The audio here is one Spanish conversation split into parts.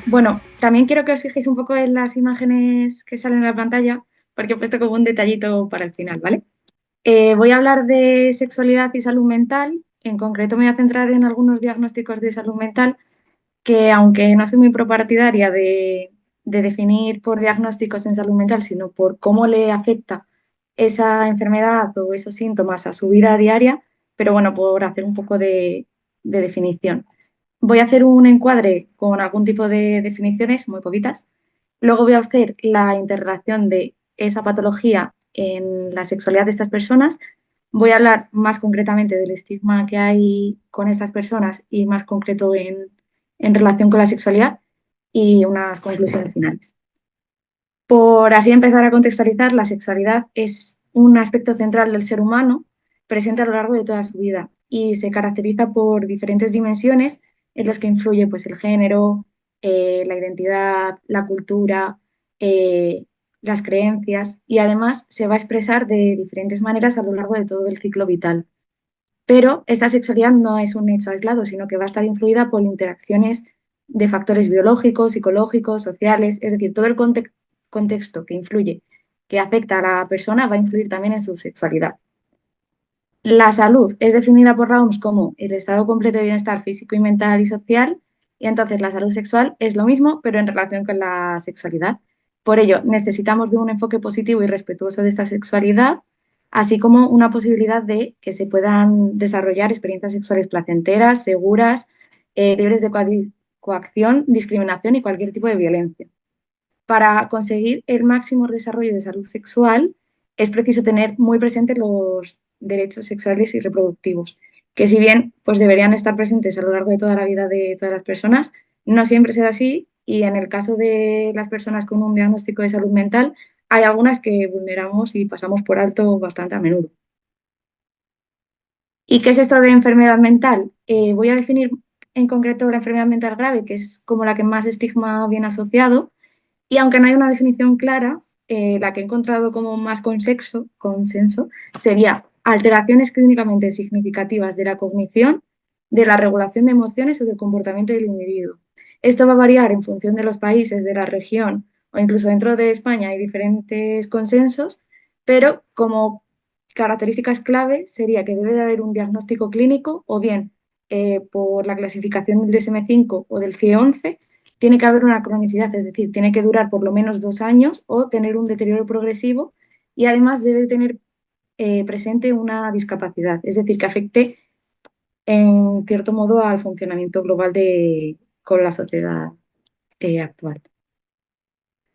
Bueno, también quiero que os fijéis un poco en las imágenes que salen en la pantalla, porque he puesto como un detallito para el final, ¿vale? Voy a hablar de sexualidad y salud mental. En concreto me voy a centrar en algunos diagnósticos de salud mental que, aunque no soy muy propartidaria de definir por diagnósticos en salud mental, sino por cómo le afecta esa enfermedad o esos síntomas a su vida diaria, pero bueno, por hacer un poco de definición. Voy a hacer un encuadre con algún tipo de definiciones, muy poquitas. Luego voy a hacer la interrelación de esa patología en la sexualidad de estas personas. Voy a hablar más concretamente del estigma que hay con estas personas y más concreto en relación con la sexualidad y unas conclusiones finales. Por así empezar a contextualizar, la sexualidad es un aspecto central del ser humano presente a lo largo de toda su vida y se caracteriza por diferentes dimensiones en las que influye pues, el género, la identidad, la cultura, eh, las creencias y además se va a expresar de diferentes maneras a lo largo de todo el ciclo vital. Pero esta sexualidad no es un hecho aislado, sino que va a estar influida por interacciones de factores biológicos, psicológicos, sociales, es decir, todo el contexto que influye, que afecta a la persona, va a influir también en su sexualidad. La salud es definida por la OMS como el estado completo de bienestar físico y mental y social, y entonces la salud sexual es lo mismo, pero en relación con la sexualidad. Por ello, necesitamos de un enfoque positivo y respetuoso de esta sexualidad, así como una posibilidad de que se puedan desarrollar experiencias sexuales placenteras, seguras, libres de coacción, discriminación y cualquier tipo de violencia. Para conseguir el máximo desarrollo de salud sexual es preciso tener muy presentes los derechos sexuales y reproductivos, que si bien pues deberían estar presentes a lo largo de toda la vida de todas las personas, no siempre será así y en el caso de las personas con un diagnóstico de salud mental hay algunas que vulneramos y pasamos por alto bastante a menudo. ¿Y qué es esto de enfermedad mental? Voy a definir en concreto la enfermedad mental grave, que es como la que más estigma viene asociado y aunque no hay una definición clara, la que he encontrado como más consenso sería alteraciones clínicamente significativas de la cognición, de la regulación de emociones o del comportamiento del individuo. Esto va a variar en función de los países, de la región o incluso dentro de España hay diferentes consensos, pero como características clave sería que debe de haber un diagnóstico clínico o bien por la clasificación del DSM-5 o del CIE-11 tiene que haber una cronicidad, es decir, tiene que durar por lo menos 2 años o tener un deterioro progresivo y además debe tener presente una discapacidad, es decir, que afecte en cierto modo al funcionamiento global con la sociedad actual.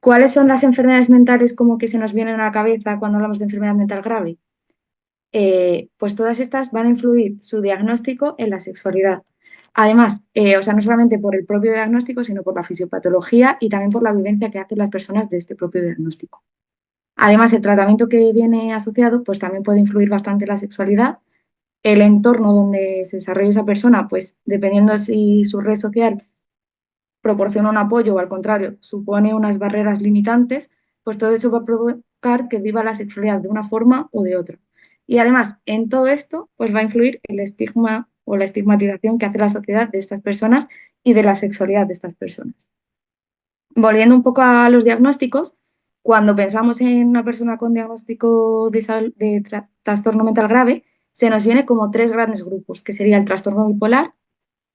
¿Cuáles son las enfermedades mentales como que se nos vienen a la cabeza cuando hablamos de enfermedad mental grave? Pues todas estas van a influir su diagnóstico en la sexualidad. Además, o sea, no solamente por el propio diagnóstico, sino por la fisiopatología y también por la vivencia que hacen las personas de este propio diagnóstico. Además, el tratamiento que viene asociado, pues también puede influir bastante en la sexualidad. El entorno donde se desarrolla esa persona, pues dependiendo si su red social proporciona un apoyo o al contrario supone unas barreras limitantes, pues todo eso va a provocar que viva la sexualidad de una forma o de otra. Y además, en todo esto, pues va a influir el estigma o la estigmatización que hace la sociedad de estas personas y de la sexualidad de estas personas. Volviendo un poco a los diagnósticos, cuando pensamos en una persona con diagnóstico de trastorno mental grave, se nos viene como tres grandes grupos, que sería el trastorno bipolar,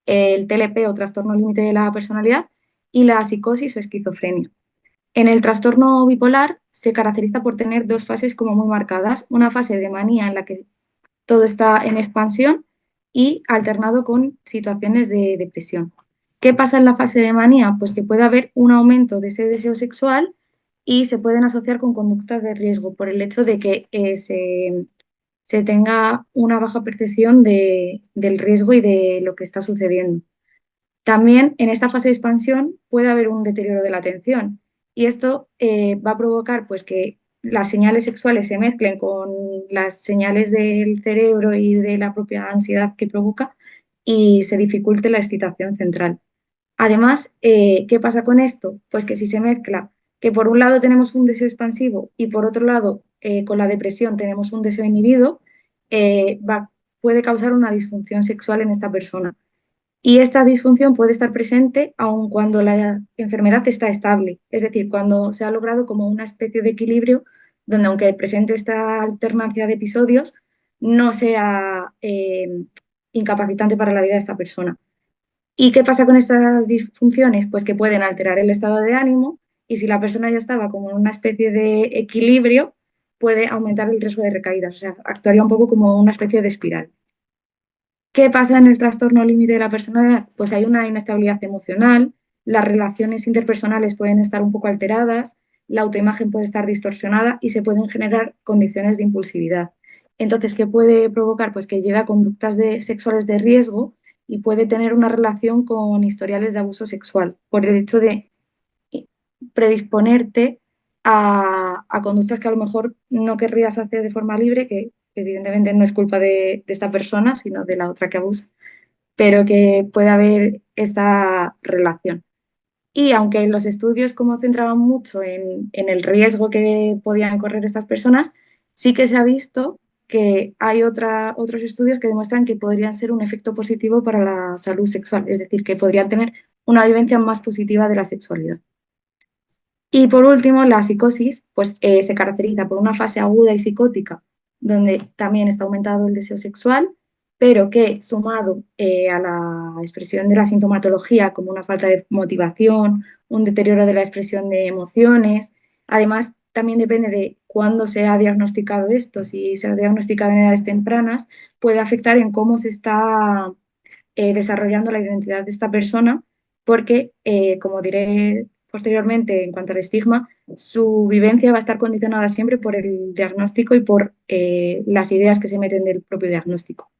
el TLP o trastorno límite de la personalidad y la psicosis o esquizofrenia. En el trastorno bipolar se caracteriza por tener dos fases como muy marcadas, una fase de manía en la que todo está en expansión y alternado con situaciones de depresión. ¿Qué pasa en la fase de manía? Pues que puede haber un aumento de ese deseo sexual y se pueden asociar con conductas de riesgo por el hecho de que se tenga una baja percepción del riesgo y de lo que está sucediendo. También en esta fase de expansión puede haber un deterioro de la atención y esto va a provocar pues, que las señales sexuales se mezclen con las señales del cerebro y de la propia ansiedad que provoca y se dificulte la excitación central. Además, ¿qué pasa con esto? Pues que si se mezcla que por un lado tenemos un deseo expansivo y por otro lado con la depresión tenemos un deseo inhibido, puede causar una disfunción sexual en esta persona Y esta disfunción puede estar presente aun cuando la enfermedad está estable, es decir, cuando se ha logrado como una especie de equilibrio donde aunque presente esta alternancia de episodios, no sea incapacitante para la vida de esta persona. ¿Y qué pasa con estas disfunciones? Pues que pueden alterar el estado de ánimo y si la persona ya estaba como en una especie de equilibrio, puede aumentar el riesgo de recaídas, o sea, actuaría un poco como una especie de espiral. ¿Qué pasa en el trastorno límite de la personalidad? Pues hay una inestabilidad emocional, las relaciones interpersonales pueden estar un poco alteradas, la autoimagen puede estar distorsionada y se pueden generar condiciones de impulsividad. Entonces, ¿qué puede provocar? Pues que lleve a conductas sexuales de riesgo y puede tener una relación con historiales de abuso sexual por el hecho de predisponerte a conductas que a lo mejor no querrías hacer de forma libre, que evidentemente no es culpa de esta persona, sino de la otra que abusa, pero que puede haber esta relación. Y aunque los estudios como centraban mucho en el riesgo que podían correr estas personas, sí que se ha visto que hay otros estudios que demuestran que podrían ser un efecto positivo para la salud sexual, es decir, que podrían tener una vivencia más positiva de la sexualidad. Y por último, la psicosis pues, se caracteriza por una fase aguda y psicótica, donde también está aumentado el deseo sexual, pero que sumado a la expresión de la sintomatología como una falta de motivación, un deterioro de la expresión de emociones, además también depende de cuándo se ha diagnosticado esto, si se ha diagnosticado en edades tempranas, puede afectar en cómo se está desarrollando la identidad de esta persona, porque, como diré posteriormente en cuanto al estigma, su vivencia va a estar condicionada siempre por el diagnóstico y por las ideas que se meten del propio diagnóstico.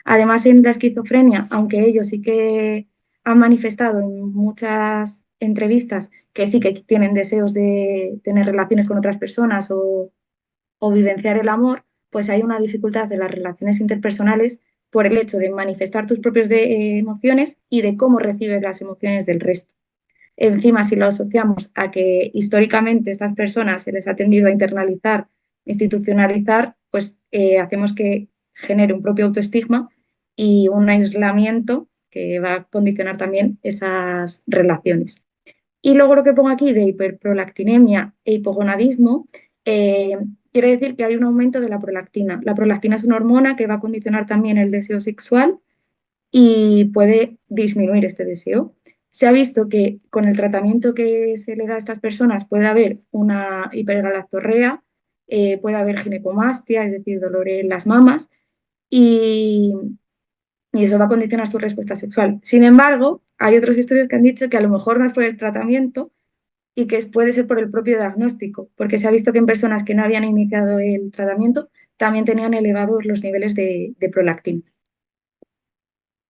Además, en la esquizofrenia, aunque ellos sí que han manifestado en muchas entrevistas que sí que tienen deseos de tener relaciones con otras personas o vivenciar el amor, pues hay una dificultad de las relaciones interpersonales por el hecho de manifestar tus propias emociones y de cómo recibes las emociones del resto. Encima, si lo asociamos a que históricamente estas personas se les ha tendido a internalizar, institucionalizar, pues hacemos que genere un propio autoestigma y un aislamiento que va a condicionar también esas relaciones. Y luego lo que pongo aquí de hiperprolactinemia e hipogonadismo, eh, quiere decir que hay un aumento de la prolactina. La prolactina es una hormona que va a condicionar también el deseo sexual y puede disminuir este deseo. Se ha visto que con el tratamiento que se le da a estas personas puede haber una hipergalactorrea, puede haber ginecomastia, es decir, dolor en las mamas, y, y eso va a condicionar su respuesta sexual. Sin embargo, hay otros estudios que han dicho que a lo mejor no es por el tratamiento, y que puede ser por el propio diagnóstico, porque se ha visto que en personas que no habían iniciado el tratamiento también tenían elevados los niveles de prolactina.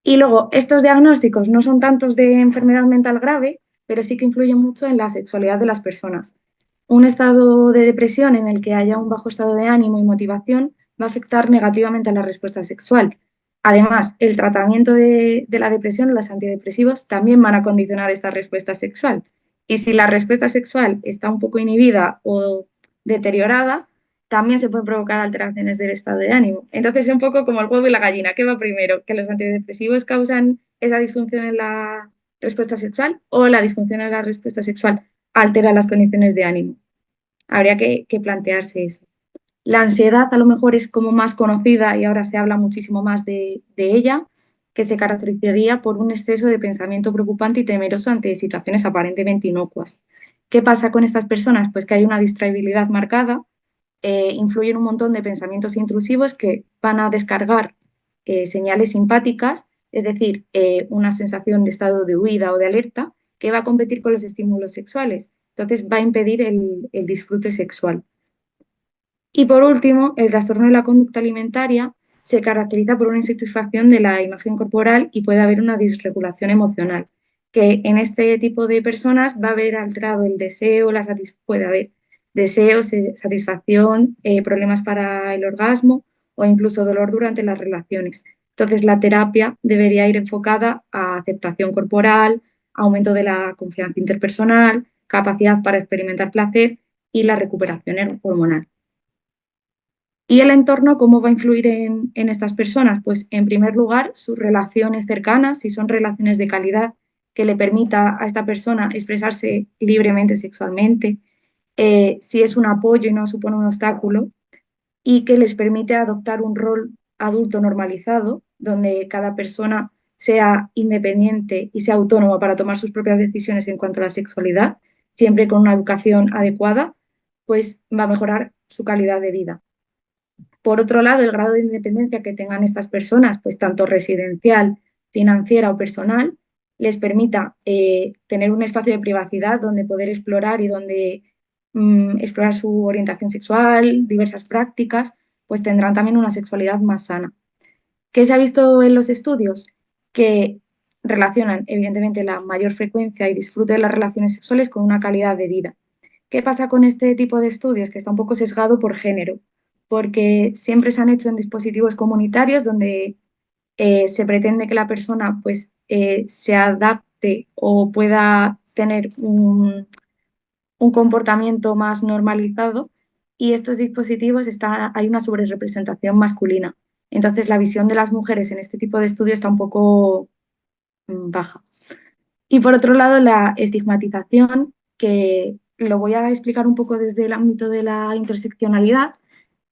Y luego, estos diagnósticos no son tantos de enfermedad mental grave, pero sí que influyen mucho en la sexualidad de las personas. Un estado de depresión en el que haya un bajo estado de ánimo y motivación va a afectar negativamente a la respuesta sexual. Además, el tratamiento de la depresión, los antidepresivos, también van a condicionar esta respuesta sexual. Y si la respuesta sexual está un poco inhibida o deteriorada, también se pueden provocar alteraciones del estado de ánimo. Entonces es un poco como el huevo y la gallina. ¿Qué va primero? ¿Que los antidepresivos causan esa disfunción en la respuesta sexual o la disfunción en la respuesta sexual altera las condiciones de ánimo? Habría que plantearse eso. La ansiedad a lo mejor es como más conocida y ahora se habla muchísimo más de ella, que se caracterizaría por un exceso de pensamiento preocupante y temeroso ante situaciones aparentemente inocuas. ¿Qué pasa con estas personas? Pues que hay una distraibilidad marcada, influyen un montón de pensamientos intrusivos que van a descargar señales simpáticas, es decir, una sensación de estado de huida o de alerta, que va a competir con los estímulos sexuales. Entonces va a impedir el disfrute sexual. Y por último, el trastorno de la conducta alimentaria se caracteriza por una insatisfacción de la imagen corporal y puede haber una disregulación emocional, que en este tipo de personas va a haber alterado el deseo, puede haber deseos, satisfacción, problemas para el orgasmo o incluso dolor durante las relaciones. Entonces, la terapia debería ir enfocada a aceptación corporal, aumento de la confianza interpersonal, capacidad para experimentar placer y la recuperación hormonal. ¿Y el entorno cómo va a influir en estas personas? Pues en primer lugar, sus relaciones cercanas, si son relaciones de calidad que le permita a esta persona expresarse libremente sexualmente, si es un apoyo y no supone un obstáculo, y que les permite adoptar un rol adulto normalizado, donde cada persona sea independiente y sea autónoma para tomar sus propias decisiones en cuanto a la sexualidad, siempre con una educación adecuada, pues va a mejorar su calidad de vida. Por otro lado, el grado de independencia que tengan estas personas, pues tanto residencial, financiera o personal, les permita tener un espacio de privacidad donde poder explorar y donde explorar su orientación sexual, diversas prácticas, pues tendrán también una sexualidad más sana. ¿Qué se ha visto en los estudios? Que relacionan, evidentemente, la mayor frecuencia y disfrute de las relaciones sexuales con una calidad de vida. ¿Qué pasa con este tipo de estudios? Que está un poco sesgado por género, porque siempre se han hecho en dispositivos comunitarios donde se pretende que la persona pues, se adapte o pueda tener un comportamiento más normalizado y estos dispositivos hay una sobrerepresentación masculina. Entonces la visión de las mujeres en este tipo de estudios está un poco baja. Y por otro lado, la estigmatización, que lo voy a explicar un poco desde el ámbito de la interseccionalidad.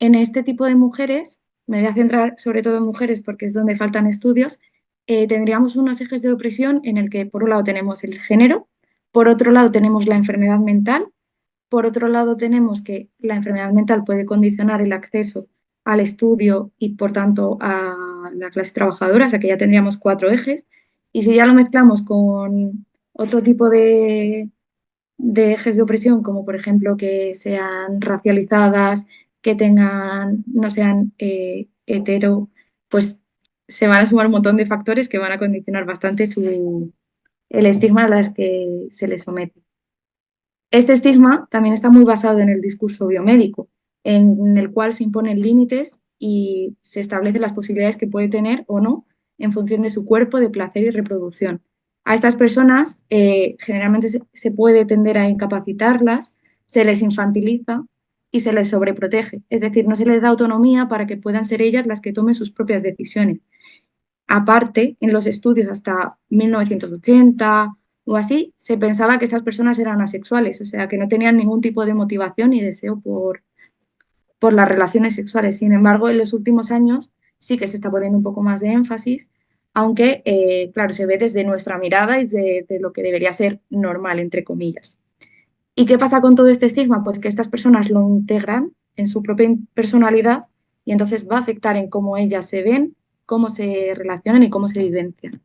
En este tipo de mujeres, me voy a centrar sobre todo en mujeres porque es donde faltan estudios, tendríamos unos ejes de opresión en el que por un lado tenemos el género, por otro lado tenemos la enfermedad mental, por otro lado tenemos que la enfermedad mental puede condicionar el acceso al estudio y por tanto a la clase trabajadora, o sea que ya tendríamos cuatro ejes. Y si ya lo mezclamos con otro tipo de ejes de opresión, como por ejemplo que sean racializadas, que tengan, no sean hetero, pues se van a sumar un montón de factores que van a condicionar bastante el estigma a las que se les somete. Este estigma también está muy basado en el discurso biomédico, en el cual se imponen límites y se establecen las posibilidades que puede tener o no en función de su cuerpo, de placer y reproducción. A estas personas generalmente se puede tender a incapacitarlas, se les infantiliza y se les sobreprotege, es decir, no se les da autonomía para que puedan ser ellas las que tomen sus propias decisiones. Aparte, en los estudios hasta 1980 o así, se pensaba que estas personas eran asexuales, o sea, que no tenían ningún tipo de motivación ni deseo por las relaciones sexuales. Sin embargo, en los últimos años sí que se está poniendo un poco más de énfasis, aunque, claro, se ve desde nuestra mirada y de lo que debería ser normal, entre comillas. ¿Y qué pasa con todo este estigma? Pues que estas personas lo integran en su propia personalidad y entonces va a afectar en cómo ellas se ven, cómo se relacionan y cómo se vivencian.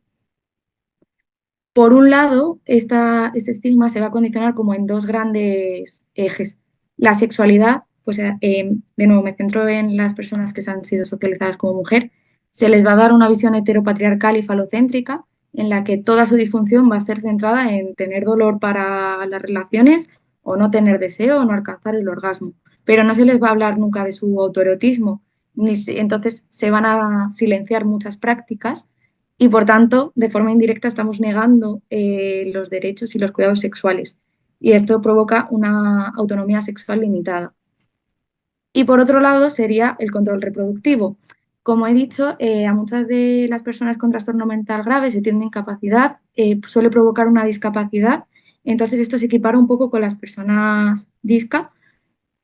Por un lado, este estigma se va a condicionar como en dos grandes ejes. La sexualidad, pues de nuevo me centro en las personas que se han sido socializadas como mujer, se les va a dar una visión heteropatriarcal y falocéntrica en la que toda su disfunción va a ser centrada en tener dolor para las relaciones o no tener deseo o no alcanzar el orgasmo. Pero no se les va a hablar nunca de su autoerotismo, entonces se van a silenciar muchas prácticas y por tanto, de forma indirecta, estamos negando los derechos y los cuidados sexuales. Y esto provoca una autonomía sexual limitada. Y por otro lado, sería el control reproductivo. Como he dicho, a muchas de las personas con trastorno mental grave se tiene incapacidad, suele provocar una discapacidad. Entonces, esto se equipara un poco con las personas disca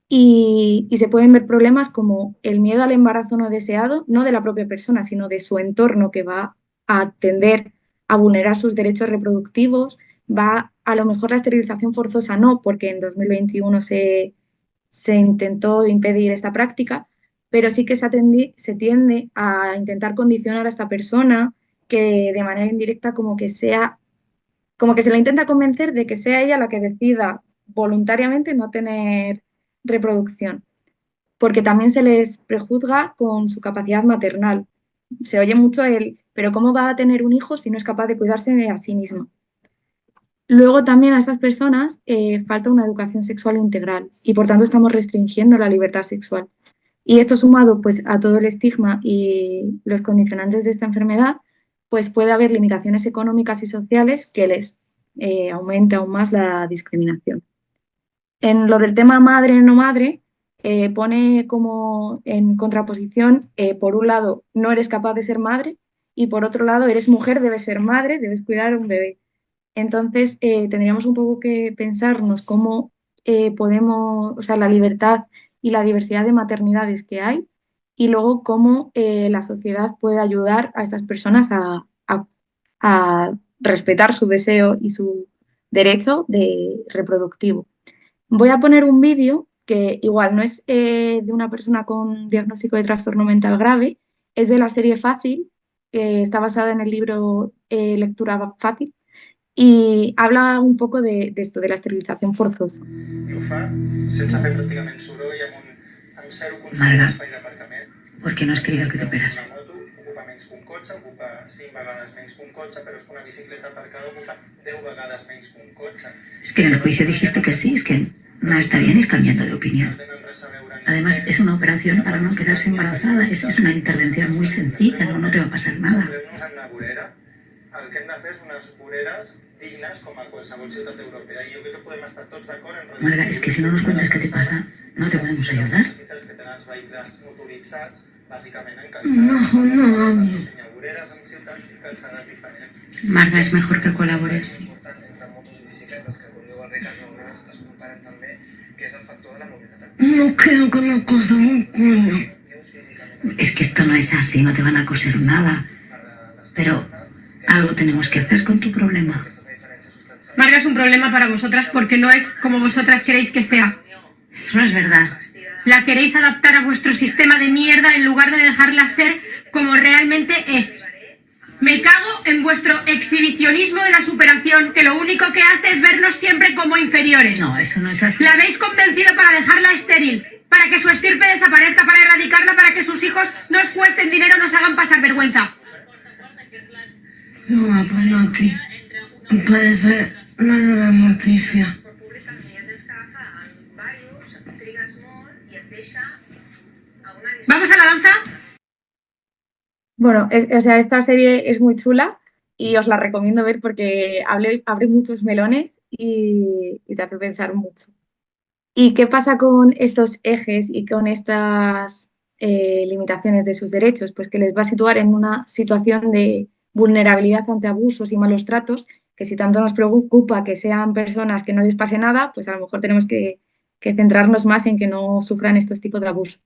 y se pueden ver problemas como el miedo al embarazo no deseado, no de la propia persona, sino de su entorno que va a tender a vulnerar sus derechos reproductivos, va a lo mejor la esterilización forzosa no, porque en 2021 se intentó impedir esta práctica, pero sí que se tiende a intentar condicionar a esta persona que de manera indirecta como que se le intenta convencer de que sea ella la que decida voluntariamente no tener reproducción, porque también se les prejuzga con su capacidad maternal. Se oye mucho pero ¿cómo va a tener un hijo si no es capaz de cuidarse de a sí mismo? Luego también a estas personas falta una educación sexual integral y por tanto estamos restringiendo la libertad sexual. Y esto sumado pues a todo el estigma y los condicionantes de esta enfermedad, pues puede haber limitaciones económicas y sociales que les aumente aún más la discriminación. En lo del tema madre no madre, pone como en contraposición, por un lado, no eres capaz de ser madre y por otro lado, eres mujer, debes ser madre, debes cuidar a un bebé. Entonces, tendríamos un poco que pensarnos cómo podemos, o sea, la libertad y la diversidad de maternidades que hay y luego cómo la sociedad puede ayudar a estas personas a respetar su deseo y su derecho de reproductivo. Voy a poner un vídeo que igual no es de una persona con diagnóstico de trastorno mental grave, es de la serie Fácil, que está basada en el libro Lectura Fácil, y habla un poco de esto, de la esterilización forzosa. Marga, ¿por qué no has querido que te operas? Es que en el juicio dijiste que sí, es que no está bien ir cambiando de opinión. Además, es una operación para no quedarse embarazada, es una intervención muy sencilla, no te va a pasar nada. El que hem de fer és unes voreres dignes com a qualsevol ciutat europea i jo crec que podem estar tots d'acord en reduir... Marga, es que si no nos cuentas qué te pasa, no te podemos ayudar. ...necessites que tenen els vehicles motoritzats, bàsicament en calçades... No. ...dissenyar voreres en ciutats i calçades diferents. Marga, es mejor que colabores. Entre motos i bicicletes, que com diu el Ricard, no escoltarem també, que és el factor de la mobilitat activa. No creo que me cosa un coño. Es que esto no es así, no te van a coser nada. Pero... algo tenemos que hacer con tu problema. Marga es un problema para vosotras porque no es como vosotras queréis que sea. Eso no es verdad. La queréis adaptar a vuestro sistema de mierda en lugar de dejarla ser como realmente es. Me cago en vuestro exhibicionismo de la superación, que lo único que hace es vernos siempre como inferiores. No, eso no es así. La habéis convencido para dejarla estéril, para que su estirpe desaparezca, para erradicarla, para que sus hijos no os cuesten dinero, no os hagan pasar vergüenza. No, Panotti, me parece la de la noticia. ¿Vamos a la danza? Bueno, o sea, esta serie es muy chula y os la recomiendo ver porque abre muchos melones y te hace pensar mucho. ¿Y qué pasa con estos ejes y con estas limitaciones de sus derechos? Pues que les va a situar en una situación de vulnerabilidad ante abusos y malos tratos, que si tanto nos preocupa que sean personas que no les pase nada, pues a lo mejor tenemos que centrarnos más en que no sufran estos tipos de abusos.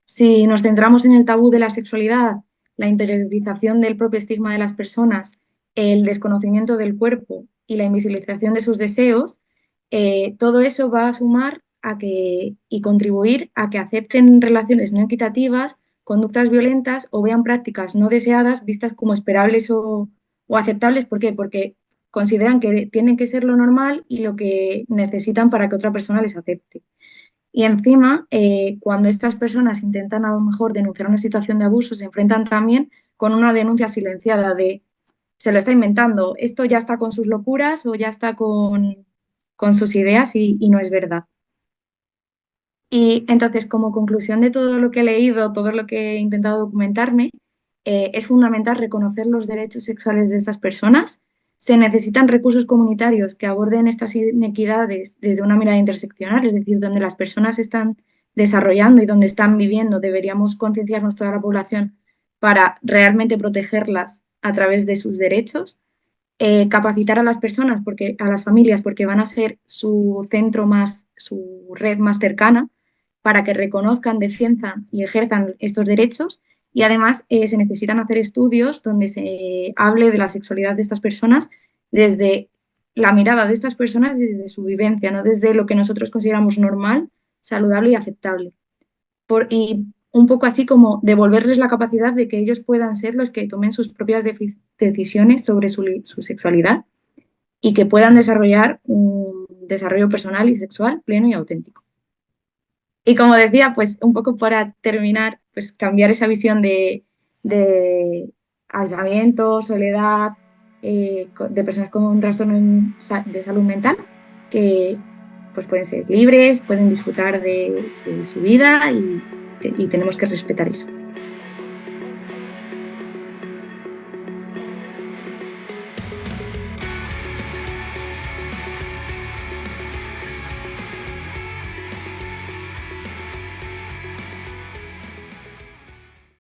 Si nos centramos en el tabú de la sexualidad, la interiorización del propio estigma de las personas, el desconocimiento del cuerpo y la invisibilización de sus deseos, todo eso va a sumar y contribuir a que acepten relaciones no equitativas, conductas violentas o vean prácticas no deseadas vistas como esperables o aceptables. ¿Por qué? Porque consideran que tienen que ser lo normal y lo que necesitan para que otra persona les acepte. Y encima, cuando estas personas intentan a lo mejor denunciar una situación de abuso, se enfrentan también con una denuncia silenciada de se lo está inventando, esto ya está con sus locuras o ya está con sus ideas y no es verdad. Y entonces, como conclusión de todo lo que he leído, todo lo que he intentado documentarme, es fundamental reconocer los derechos sexuales de estas personas. Se necesitan recursos comunitarios que aborden estas inequidades desde una mirada interseccional, es decir, donde las personas están desarrollando y donde están viviendo. Deberíamos concienciarnos toda la población para realmente protegerlas a través de sus derechos. Capacitar a las personas, a las familias, porque van a ser su centro más, su red más cercana, para que reconozcan, defiendan y ejerzan estos derechos. Y además se necesitan hacer estudios donde se hable de la sexualidad de estas personas desde la mirada de estas personas, desde su vivencia, no desde lo que nosotros consideramos normal, saludable y aceptable. Y un poco así como devolverles la capacidad de que ellos puedan ser los que tomen sus propias decisiones sobre su sexualidad y que puedan desarrollar un desarrollo personal y sexual pleno y auténtico. Y como decía, pues un poco para terminar, pues cambiar esa visión de aislamiento, soledad, de personas con un trastorno de salud mental, que pues pueden ser libres, pueden disfrutar de su vida y tenemos que respetar eso.